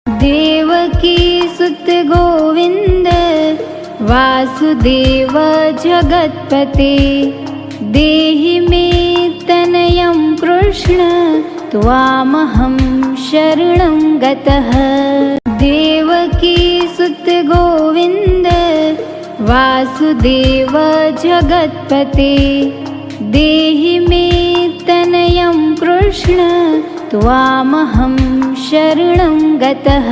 देवकी सुत गोविंद वासुदेव जगत्पते देहि मे तनयं कृष्ण त्वामहं शरणं गतः। देवकी सुत गोविंद वासुदेव जगत्पते देहि मे तनयं कृष्ण त्वामहं शरणं गतः।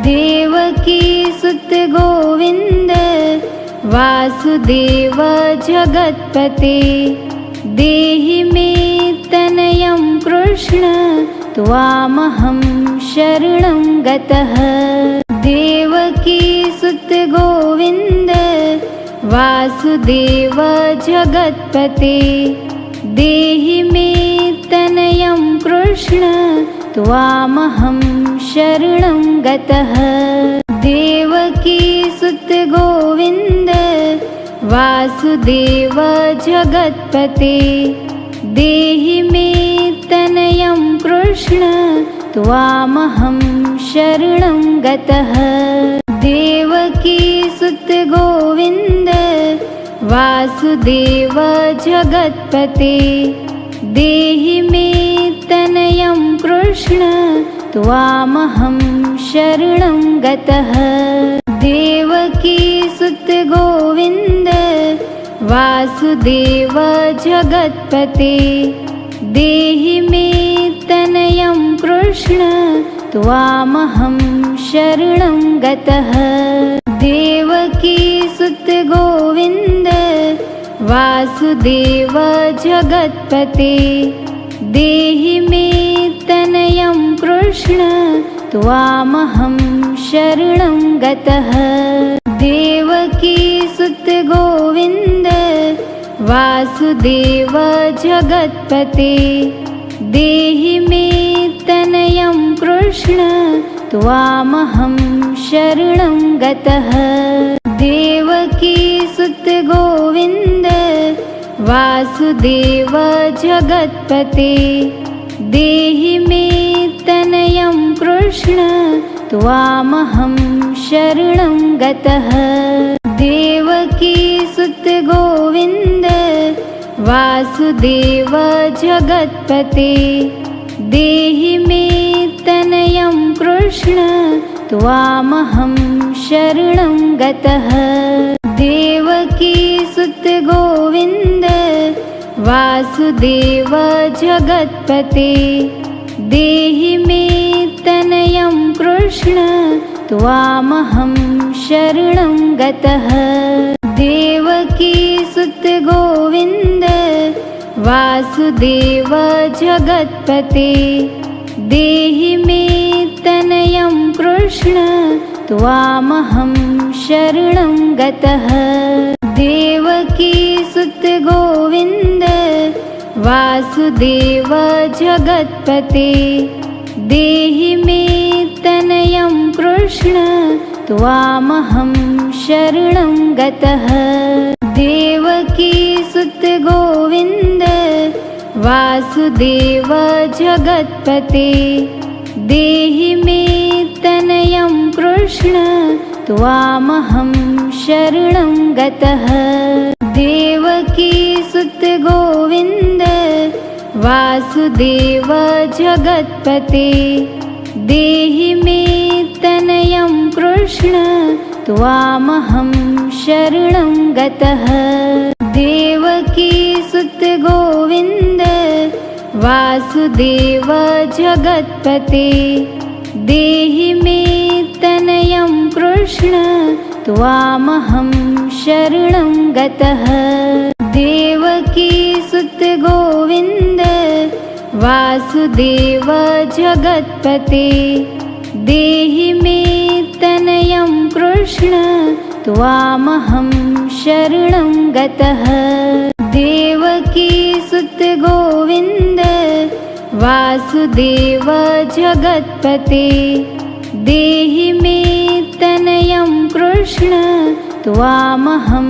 देवकी सुत गोविंद वासुदेव जगत्पते देहि मे तनयं कृष्ण त्वामहं शरणं गतः। देवकी सुत गोविंद वासुदेव जगत्पते देहि मे तनयं कृष्ण त्वामहं शरणं गतः। देवकी सुत गोविंद वासुदेव जगत्पते देहि मे तनयं कृष्ण त्वामहं शरणं गतः। देवकी सुत गोविंद वासुदेव जगत्पते देहि मे तनयं कृष्ण त्वामहं शरणं गतः। देवकी सुत गोविंद वासुदेव जगत्पते देहि मे तनयं कृष्ण त्वामहं शरणं गतः। देवकी सुत गोविंद वासुदेव जगत्पते देहि मे तनयं कृष्ण त्वामहं शरणं गतः। देवकी सुत गोविंद वासुदेव जगत्पते देहि मे तनयं कृष्ण त्वामहं शरणं गतः। देवकी सुत गोविंद वासुदेव जगत्पते देहि मे तनयं कृष्ण त्वामहं शरणं गतः। देवकी सुत गोविंद वासुदेव जगत्पते देहि मे तनयं कृष्ण त्वामहं शरणं गतः। देवकी सुत गोविंद वासुदेव जगत्पते देहि मे तनयं कृष्ण त्वामहं शरणं गतः। देवकी सुत गोविंद वासुदेव जगत्पते देहि मे तनयं कृष्ण त्वामहं शरणं गतः। देवकी सुत गोविंद वासुदेव जगत्पते देहि मे तनयं कृष्ण त्वामहं शरणं गतः। देवकी सुत गोविंद वासुदेव जगत्पते देहि मे तनयं कृष्ण त्वामहं शरणं गतः। देवकी सुत गोविंद वासुदेव जगत्पते देहि मे तनयं कृष्ण त्वामहं शरणं गतः। देवकी सुत गोविंद वासुदेव जगत्पते देहि मे तनयं कृष्ण त्वामहं शरणं गतः। देवकी सुत गोविंद वासुदेव जगत्पते देहि मे तनयं कृष्ण त्वामहं शरणं गतः। देवकी सुत गोविंद वासुदेव जगत्पते देहि मे तनयं कृष्ण त्वामहं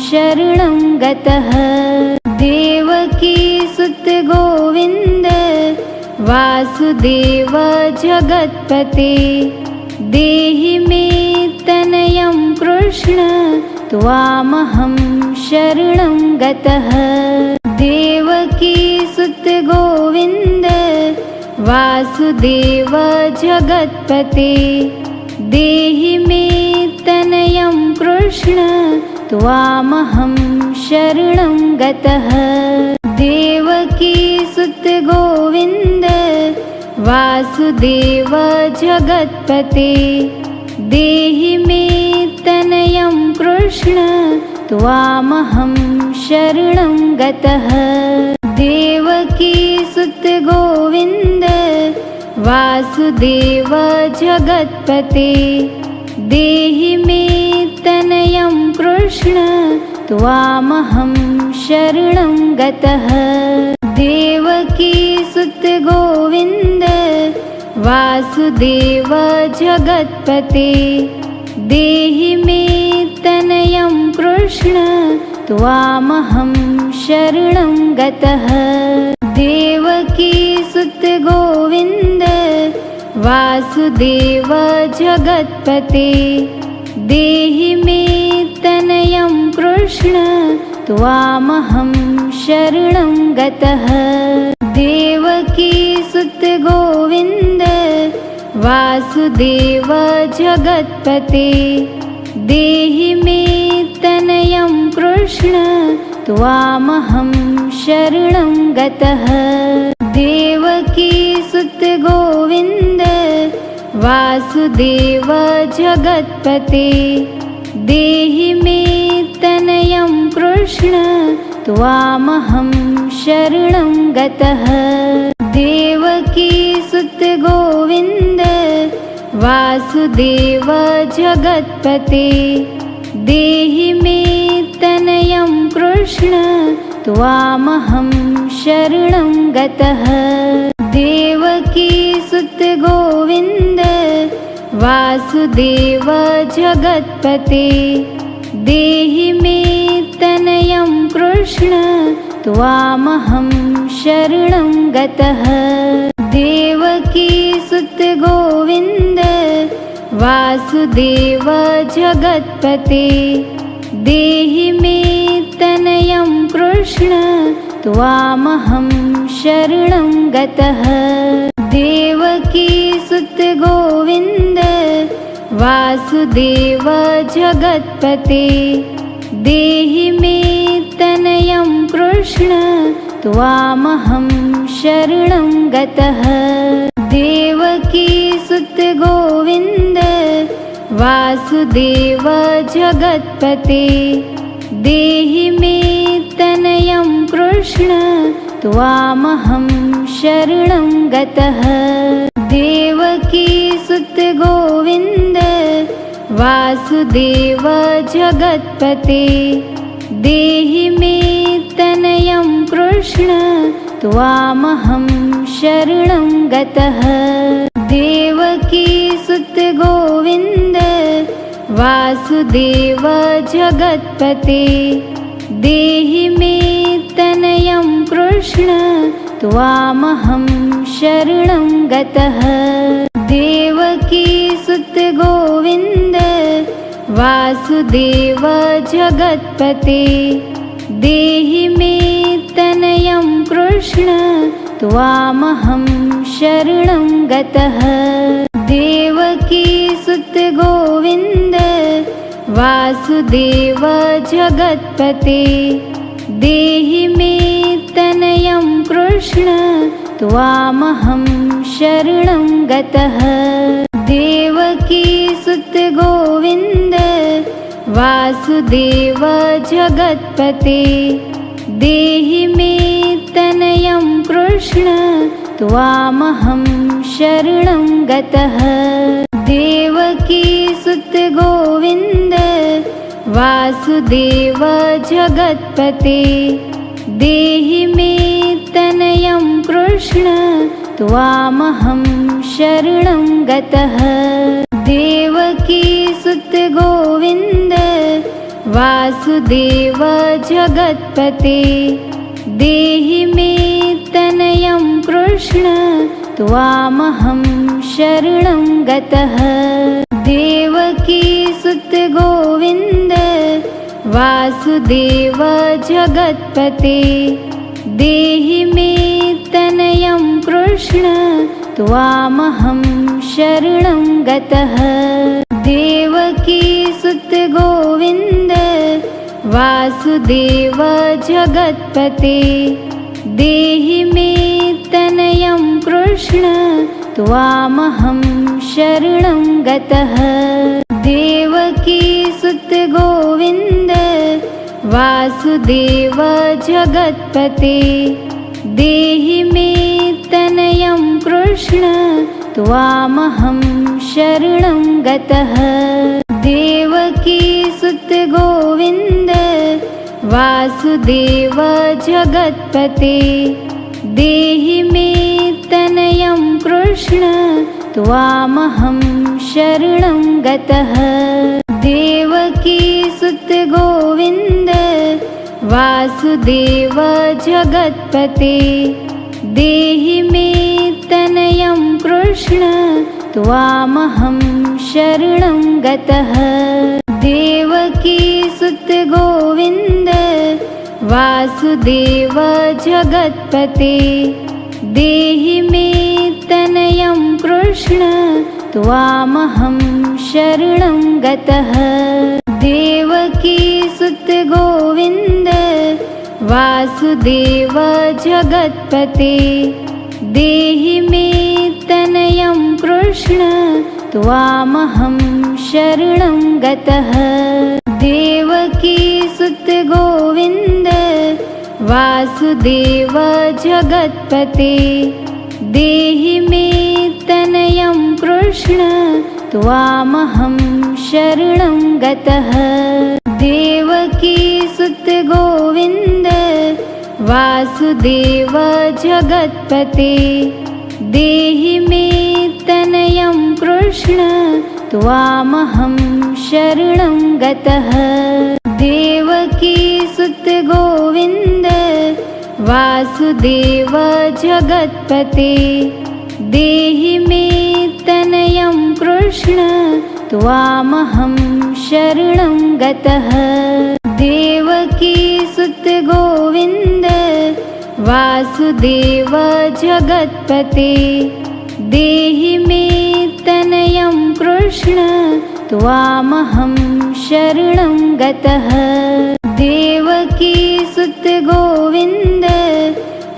शरणं गतः। देवकी सुत गोविंद वासुदेव जगत्पते देहि मे तनयं कृष्ण त्वामहं शरणं गतः। देवकी सुत गोविन्द वासुदेव जगत्पते देहि मे तनयं कृष्ण त्वामहं शरणं गतः। देवकी सुत गोविन्द वासुदेव जगत्पते देहि मे तनयं कृष्ण त्वामहं शरणं गतः। देवकी सुत गोविन्द वासुदेव जगत्पते देहि मे तनयं कृष्ण त्वामहं शरणं गतः। देवकी सुत गोविन्द वासुदेव जगत्पते देहि मे तनयं कृष्ण त्वामहं शरणं गतः। देवकी सुत गोविन्द वासुदेव जगत्पते देहि मे तनयं कृष्ण त्वामहं शरणं गतः। देवकी सुत गोविन्द वासुदेव जगत्पते देहि मे तनयं कृष्ण त्वामहं शरणं गतः। देवकी सुत गोविन्द वासुदेव जगत्पते देहि मे तनयं कृष्ण त्वामहं शरणं गतः। देवकी सुत गोविन्द वासुदेव जगत्पते देहि मे तनयं कृष्ण त्वामहं शरणं गतः। देवकी सुत गोविन्द वासुदेव जगत्पते देहि मे तनयं कृष्ण त्वामहं शरणं गतः। देवकी सुत गोविन्द वासुदेव जगत्पते देहि मे तनयं कृष्ण त्वामहं शरणं गतः। देवकी सुत गोविन्द वासुदेव जगत्पते देहि मे तनयं कृष्ण त्वामहं शरणं गतः। देवकी सुत गोविन्द वासुदेव जगत्पते देहि मे तनयं कृष्ण त्वामहं शरणं गतः। देवकी सुत गोविन्द वासुदेव जगत्पते देहि मे तनयं कृष्ण त्वामहं शरणं गतः। देवकी सुत गोविन्द वासुदेव जगत्पते देहि मे तनयं कृष्ण त्वामहं शरणं गतः। देवकी सुत गोविन्द वासुदेव जगत्पते देहि मे तनयं कृष्ण त्वामहं शरणं गतः। देवकी सुत गोविन्द वासुदेव जगत्पते देहि मे तनयं कृष्ण त्वामहं शरणं गतः। देवकी सुत गोविन्द वासुदेव जगत्पते देहि मे तनयं कृष्ण त्वामहं शरणं गतः। देवकी सुत गोविन्द वासुदेव जगत्पते देहि मे तनयं कृष्ण त्वामहं शरणं गतः। देवकी सुत गोविन्द वासुदेव जगत्पते देहि मे तनयं कृष्ण त्वामहं शरणं गतः। देवकी सुत गोविंद वासुदेव जगत्पते देहि मे तनयं कृष्ण त्वामहं शरणं गतः। देवकी सुत गोविंद वासुदेव जगत्पते देहि मे तनयं कृष्ण त्वामहं शरणं गतः। देवकी सुत गोविंद वासुदेव जगत्पते देहि मे तनयं कृष्ण त्वामहं शरणं गतः। देवकी सुत गोविंद वासुदेव जगत्पते देहि मे तनयं कृष्ण त्वामहं शरणं गतः। देवकी सुत गोविंद वासुदेव जगत्पते देहि मे तनयं कृष्ण त्वामहं शरणं गतः। देवकी सुत गोविंद वासुदेव जगत्पते देहि मे तनयं कृष्ण त्वामहं शरणं गतः। देवकी सुत गोविंद वासुदेव जगत्पते देहि मे तनयं कृष्ण त्वामहं शरणं गतः। देवकी सुत गोविंद वासुदेव जगत्पते देहि मे तनयं कृष्ण त्वामहं शरणं गतः। देवकी सुत गोविंद वासुदेव जगत्पते देहि मे तनयं कृष्ण त्वामहं शरणं गतः। देवकी सुत गोविंद वासुदेव जगत्पते देहि मे तनयं कृष्ण त्वामहं शरणं गतः। देवकी सुत गोविंद वासुदेव जगत्पते देहि मे तनयं कृष्ण त्वामहं शरणं गतः। देवकी सुत गोविंद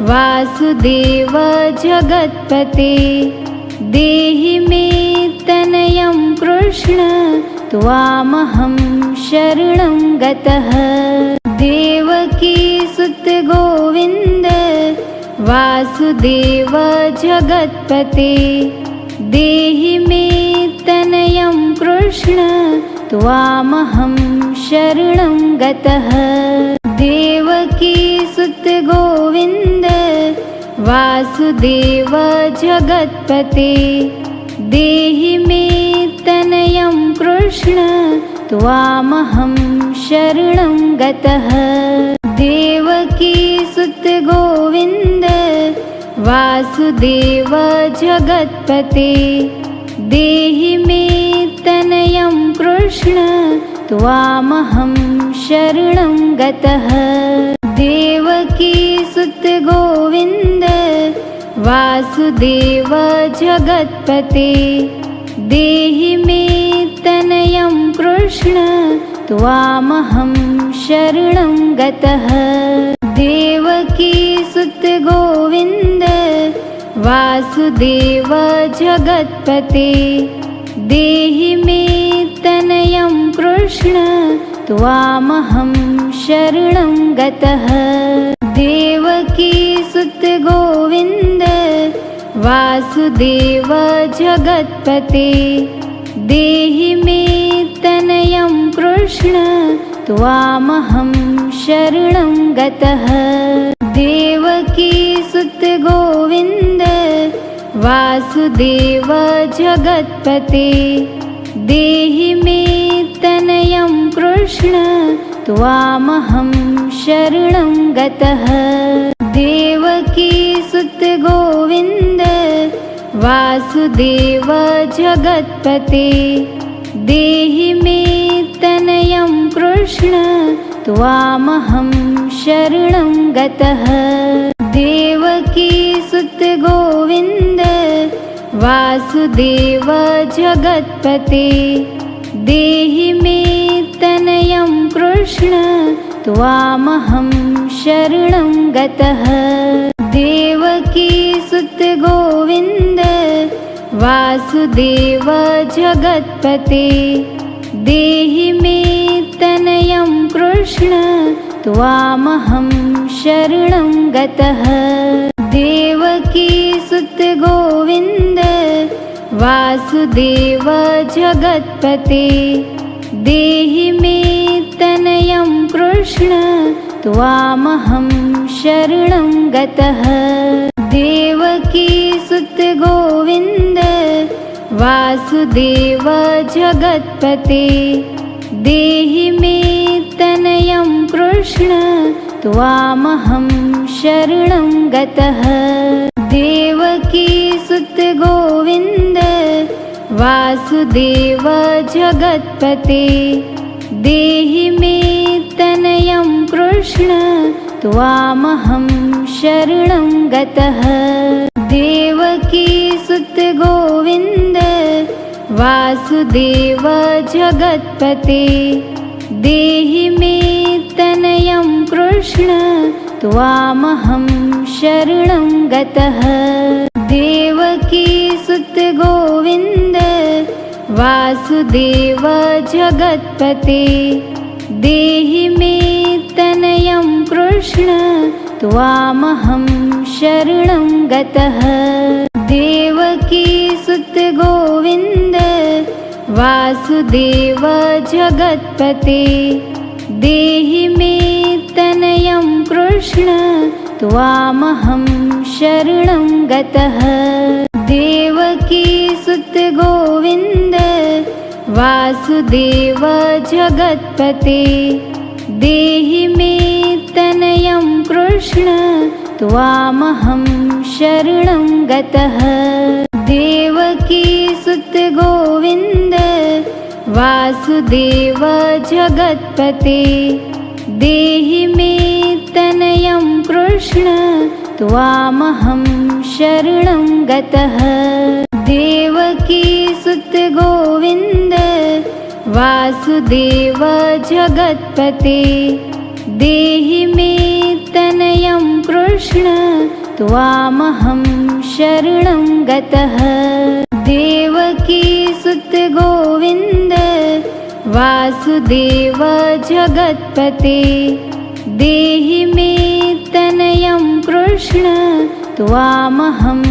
वासुदेव जगत्पते देहि मे तनयं कृष्ण त्वामहं शरणं गतः। देवकी सुत गोविंद वासुदेव जगत्पते देहि मे तनयं कृष्ण त्वामहं शरणं गतः। देवकी सुत गोविंद वासुदेव जगत्पते देहि मे तनयं कृष्ण त्वामहं शरणं गतः। देवकी सुत गोविंद वासुदेव जगत्पते देहि मे तनयं कृष्ण त्वामहं शरणं गतः। देवकी सुत गोविंद वासुदेव जगत्पते देहि मे तनयं कृष्ण त्वामहं शरणं गतः। देवकी सुत गोविंद वासुदेव जगत्पते देहि मे तनयं कृष्ण त्वामहं शरणं गतः। देवकी सुत गोविंद वासुदेव जगत्पते देहि मे तनयं कृष्ण त्वामहं शरणं गतः। देवकी सुत गोविंद वासुदेव जगत्पते देहि मे तनयं कृष्ण त्वामहं शरणं गतः। देवकी सुत गोविंद वासुदेव जगत्पते देहि मे तनयं कृष्ण त्वामहं शरणं गतः। देवकी सुत गोविन्द वासुदेव जगत्पते देहि मे तनयं कृष्ण त्वामहं शरणं गतः। देवकी सुत गोविन्द वासुदेव जगत्पते देहि मे तनयं कृष्ण त्वामहं शरणं गतः। देवकी सुत गोविन्द वासुदेव जगत्पते देहि मे तनयं कृष्ण त्वामहं शरणं गतः। देवकी सुत गोविन्द वासुदेव जगत्पते देहि मे तनयं कृष्ण त्वामहं शरणं गतः। देवकी सुत गोविन्द वासुदेव जगत्पते देहि मे तनयं कृष्ण त्वामहं शरणं गतः। देवकी सुत गोविन्द वासुदेव जगत्पते देहि मे तनयं कृष्ण त्वामहं शरणं गतः। देवकी सुत गोविन्द वासुदेव जगत्पते देहि मे तनयं कृष्ण त्वामहं शरणं गतः। देवकी सुत गोविन्द वासुदेव जगत्पते देहि मे तनयं कृष्ण त्वामहं शरणं गतः। देवकी सुत गोविन्द वासुदेव जगत्पते देहि मे तनयं कृष्ण त्वामहं शरणं गतः। देवकी सुत गोविन्द वासुदेव जगत्पते देहि मे तनयं कृष्ण त्वामहं शरणं गतः। देवकी सुत गोविन्द वासुदेव जगत्पते देहि मे तनयं कृष्ण त्वामहं शरणं गतः। देवकी सुत गोविन्द वासुदेव जगत्पते देहि मे तनयं कृष्ण त्वामहं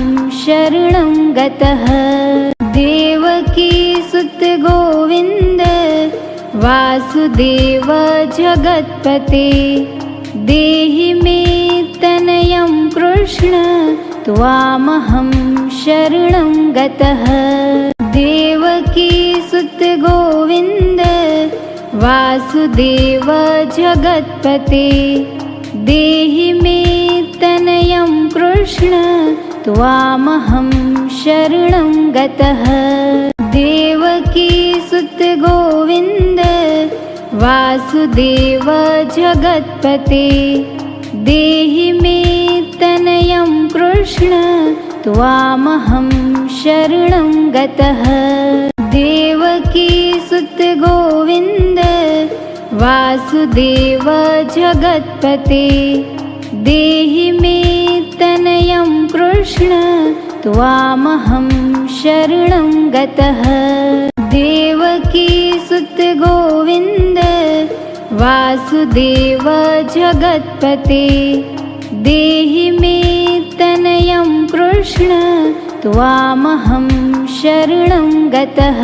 शरणं गतः। देवकी सुत गोविन्द वासुदेव जगत्पते देहि मे तनयं कृष्ण त्वामहं शरणं गतः। देवकी सुत गोविन्द वासुदेव जगत्पते देहि मे तनयं कृष्ण त्वामहं शरणं गतः। देवकी सुत गोविन्द वासुदेव जगत्पते देहि मे तनयं कृष्ण त्वामहं शरणं गतः। देवकी सुत गोविन्द वासुदेव जगत्पते देहि मे तनयं कृष्ण त्वामहं शरणं गतः। देवकी सुत गोविन्द वासुदेव जगत्पते देहि मे तनयं कृष्ण त्वामहं शरणं गतः।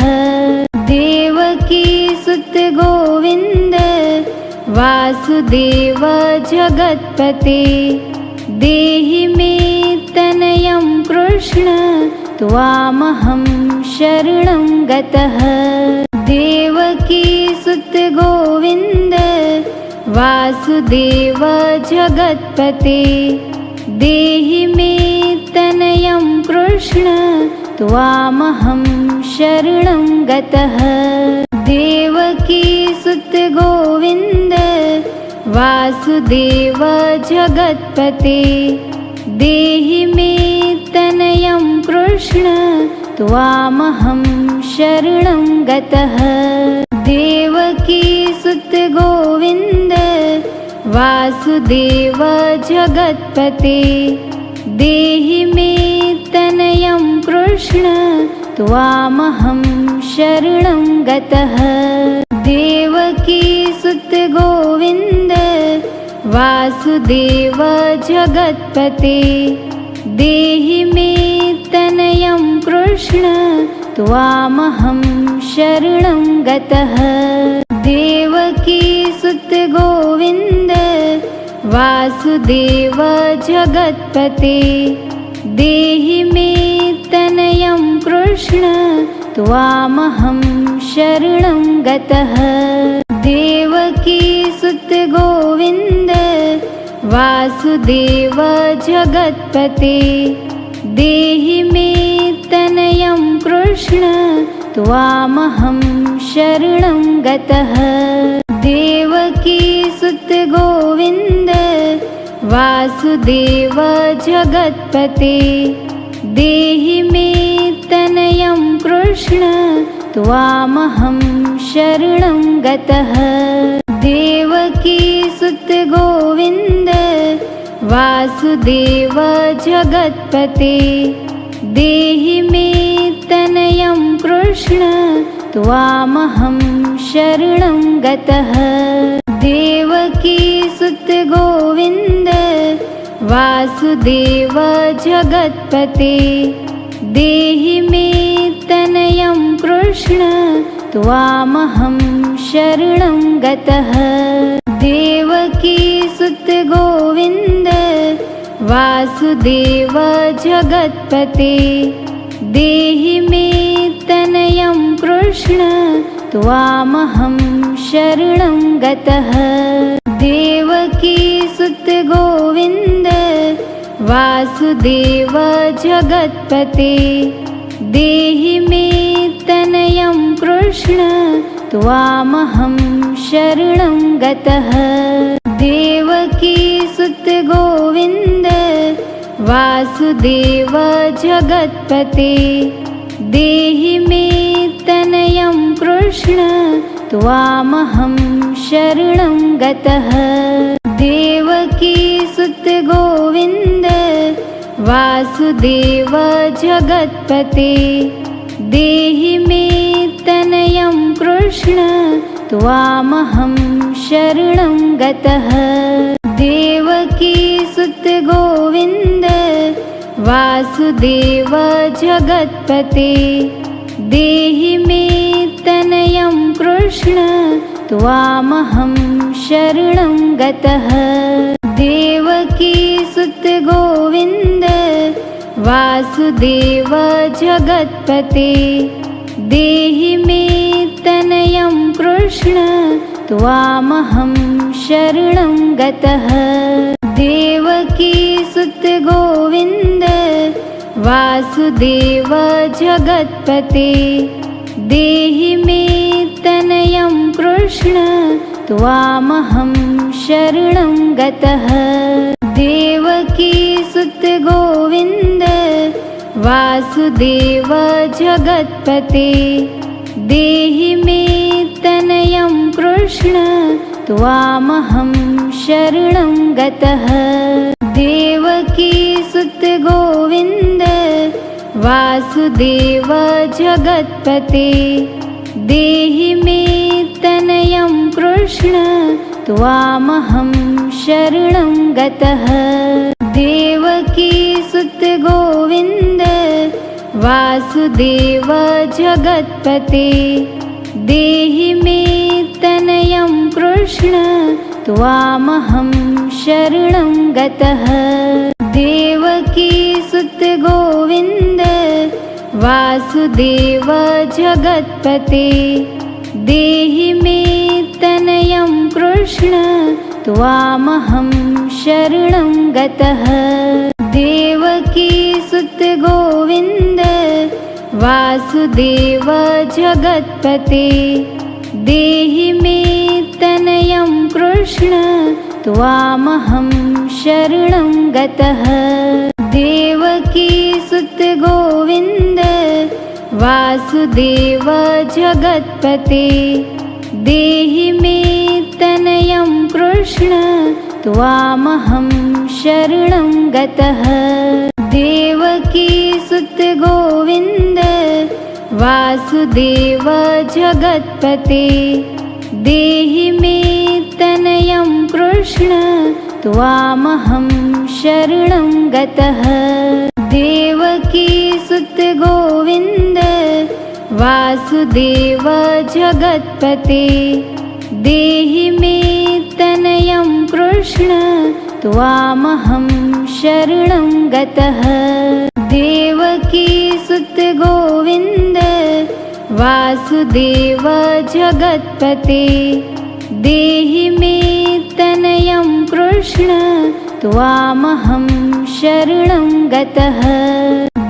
देवकी सुत गोविन्द वासुदेव जगत्पते देहि मे तनयं कृष्ण त्वामहं शरणं गतः। देवकी सुत गोविन्द वासुदेव जगत्पते देहि मे तनयं कृष्ण त्वामहं शरणं गतः। देवकी सुत गोविंद वासुदेव जगत्पते देहि मे तनयं कृष्ण त्वामहं शरणं गतः। देवकी सुत गोविंद वासुदेव जगत्पते देहि मे तनयं कृष्ण त्वामहं शरणं गतः। देवकी सुत गोविंद वासुदेव जगत्पते देहि मे तनयं कृष्ण त्वामहं शरणं गतः। देवकी सुत गोविंद वासुदेव जगत्पते देहि मे तनयं कृष्ण त्वामहं शरणं गतः। देवकी सुत गोविंद वासुदेव जगत्पते देहि मे तनयं कृष्ण त्वामहं शरणं गतः। देवकी सुत गोविंद वासुदेव जगत्पते देहि मे तनयं कृष्ण त्वामहं शरणं गतः। देवकी सुत गोविंद वासुदेव जगत्पते देहि मे तनयं कृष्ण त्वामहं शरणं गतः। देवकी सुत गोविंद वासुदेव जगत्पते देहि मे तनयं कृष्ण त्वामहं शरणं गतः। देवकी सुत गोविंद वासुदेव जगत्पते देहि मे तनयं कृष्ण त्वामहं शरणं गतः। देवकी सुत गोविंद वासुदेव जगत्पते देहि मे तनयं कृष्ण त्वामहं शरणं गतः। देवकी सुत गोविंद वासुदेव जगत्पते देहि मे तनयं कृष्ण त्वामहं शरणं गतः। देवकी सुत गोविंद वासुदेव जगत्पते देहि मे तनयं कृष्ण त्वामहं शरणं गतः। देवकी सुत गोविंद वासुदेव जगत्पते देहि मे तनयं कृष्ण त्वामहं शरणं गतः। देवकी सुत गोविंद वासुदेव जगत्पते देहि मे तनयं कृष्ण त्वामहं शरणं गतः। देवकी सुत गोविंद वासुदेव जगत्पते देहि मे तनयं कृष्ण त्वामहं शरणं गतः। देवकी सुत गोविंद वासुदेव जगत्पते देहि मे तनयं कृष्ण त्वामहं शरणं गतः। देवकी सुत गोविंद वासुदेव जगत्पते देहि मे तनयं कृष्ण त्वामहं शरणं गतः। देवकी सुत गोविंद वासुदेव जगत्पते देहि मे तनयं कृष्ण त्वामहं शरणं गतः। देवकी सुत गोविंद वासुदेव जगत्पते देहि मे तनयं कृष्ण त्वामहं शरणं गतः। देवकी सुत गोविंद वासुदेव जगत्पते देहि मे तनयं कृष्ण त्वामहं शरणं गतः। देवकी सुत गोविन्द वासुदेव जगत्पते देहि मे तनयं कृष्ण त्वामहं शरणं गतः। देवकी सुत गोविन्द वासुदेव जगत्पते देहि मे तनयं कृष्ण त्वामहं शरणं गतः। देवकी सुत गोविन्द वासुदेव जगत्पते देहि मे तनयं कृष्ण त्वामहं शरणं गतः। देवकी सुत गोविन्द वासुदेव जगत्पते देहि मे तनयं कृष्ण त्वामहं शरणं गतः।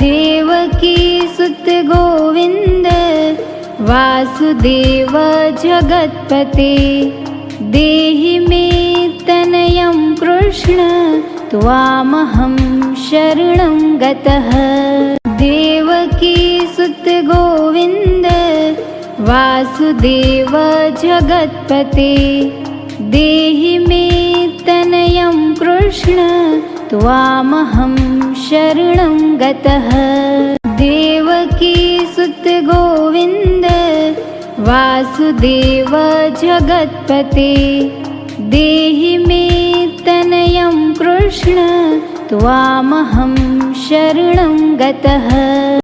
देवकी सुत गोविन्द वासुदेव जगत्पते देहि मे तनयं कृष्ण त्वामहं शरणं गतः। देवकी सुत गोविन्द वासुदेव जगत्पते देहि मे तनयं कृष्ण त्वामहं शरणं गतः। देवकी सुत गोविन्द वासुदेव जगत्पते देहि मे तनयं कृष्ण त्वामहं शरणं गतः।